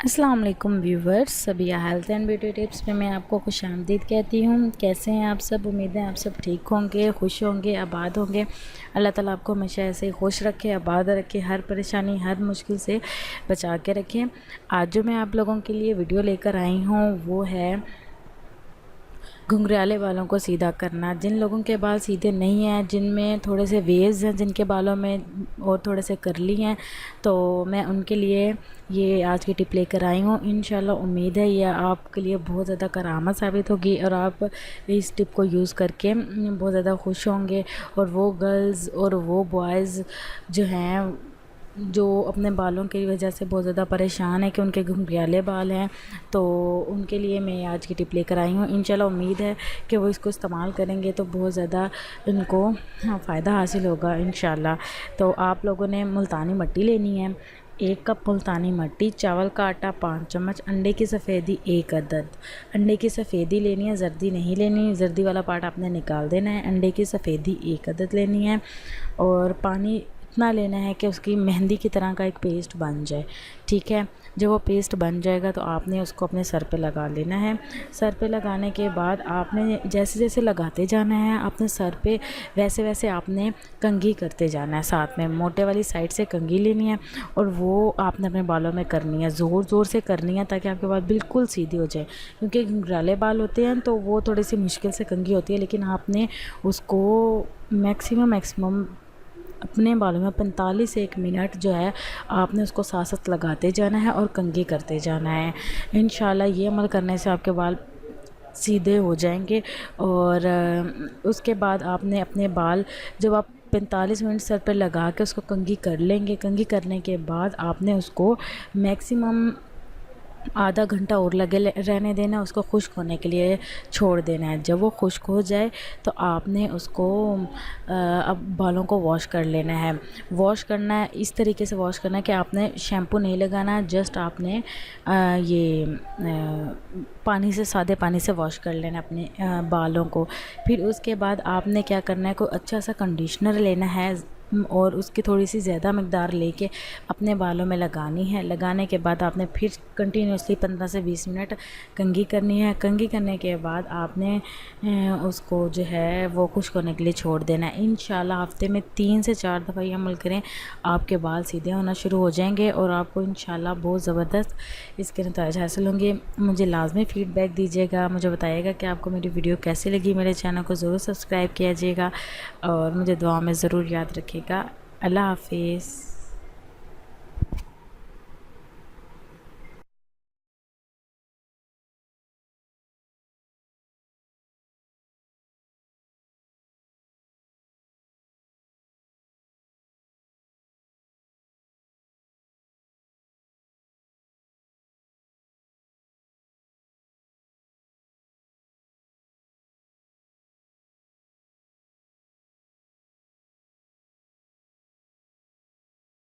अस्सलाम वालेकुम viewers, Sabiya health and beauty tips में मैं आपको खुशामदीद कहती हूँ। कैसे हैं आप सब? उम्मीद है आप सब ठीक होंगे, खुश होंगे, आबाद होंगे। अल्लाह ताला आपको हमेशा ऐसे ही खुश रखे, आबाद रखे, हर परेशानी हर मुश्किल से बचा के रखें। आज जो मैं आप लोगों के लिए वीडियो लेकर आई हूँ वो है घुंघराले बालों को सीधा करना। जिन लोगों के बाल सीधे नहीं हैं, जिनमें थोड़े से वेव्स हैं जिनके बालों में और थोड़े से करली हैं, तो मैं उनके लिए ये आज की टिप लेकर आई हूँ। इंशाल्लाह उम्मीद है ये आपके लिए बहुत ज़्यादा करामत साबित होगी और आप इस टिप को यूज़ करके बहुत ज़्यादा खुश होंगे। और वो गर्ल्स और वो बॉयज़ जो हैं जो अपने बालों की वजह से बहुत ज़्यादा परेशान है कि उनके घुंघराले बाल हैं, तो उनके लिए मैं आज की टिप लेकर आई हूँ। इंशाल्लाह उम्मीद है कि वो इसको इस्तेमाल करेंगे तो बहुत ज़्यादा उनको फ़ायदा हासिल होगा इंशाल्लाह। तो आप लोगों ने मुल्तानी मिट्टी लेनी है, 1 कप मुल्तानी मिट्टी, चावल का आटा 5 चम्मच, अंडे की सफ़ेदी 1 अदद। अंडे की सफ़ेदी लेनी है, जर्दी नहीं लेनी, जर्दी वाला पार्ट आपने निकाल देना है। अंडे की सफ़ेदी 1 अदद लेनी है और पानी इतना लेना है कि उसकी मेहंदी की तरह का एक पेस्ट बन जाए। ठीक है, जब वो पेस्ट बन जाएगा तो आपने उसको अपने सर पे लगा लेना है। सर पे लगाने के बाद आपने जैसे जैसे लगाते जाना है अपने सर पे, वैसे वैसे आपने कंघी करते जाना है। साथ में मोटे वाली साइड से कंघी लेनी है और वो आपने अपने बालों में करनी है, ज़ोर ज़ोर से करनी है ताकि आपके बाल बिल्कुल सीधे हो जाए। क्योंकि घुंघराले बाल होते हैं तो वो थोड़ी सी मुश्किल से कंघी होती है, लेकिन आपने उसको मैक्सिमम अपने बालों में 45 से 1 मिनट जो है आपने उसको साथ साथ लगाते जाना है और कंघी करते जाना है। इंशाल्लाह ये अमल करने से आपके बाल सीधे हो जाएंगे। और उसके बाद आपने अपने बाल जब आप 45 मिनट सर पर लगा के उसको कंघी कर लेंगे, कंघी करने के बाद आपने उसको मैक्सिमम आधा घंटा और लगे रहने देना, उसको खुश्क होने के लिए छोड़ देना है। जब वो खुश्क हो जाए तो आपने उसको अब बालों को वॉश कर लेना है। वॉश करना है इस तरीके से वॉश करना है कि आपने शैम्पू नहीं लगाना है, जस्ट आपने पानी से, सादे पानी से वॉश कर लेना अपने बालों को। फिर उसके बाद आपने क्या करना है, कोई अच्छा सा कंडीशनर लेना है और उसकी थोड़ी सी ज़्यादा मकदार लेके अपने बालों में लगानी है। लगाने के बाद आपने फिर कंटिन्यूसली 15 से 20 मिनट कंघी करनी है। कंघी करने के बाद आपने उसको जो है वो खुश्क होने के लिए छोड़ देना है। इंशाल्लाह हफ्ते में 3 से 4 दफ़ा ये अमल करें, आपके बाल सीधे होना शुरू हो जाएंगे और आपको इंशाल्लाह बहुत ज़बरदस्त इसके नतीजे हासिल होंगे। मुझे लाजमी फ़ीडबैक दीजिएगा, मुझे बताइएगा कि आपको मेरी वीडियो कैसी लगी। मेरे चैनल को ज़रूर सब्सक्राइब कीजिएगा और मुझे दुआ में ज़रूर याद रखिएगा। अल्लाह हाफिज़।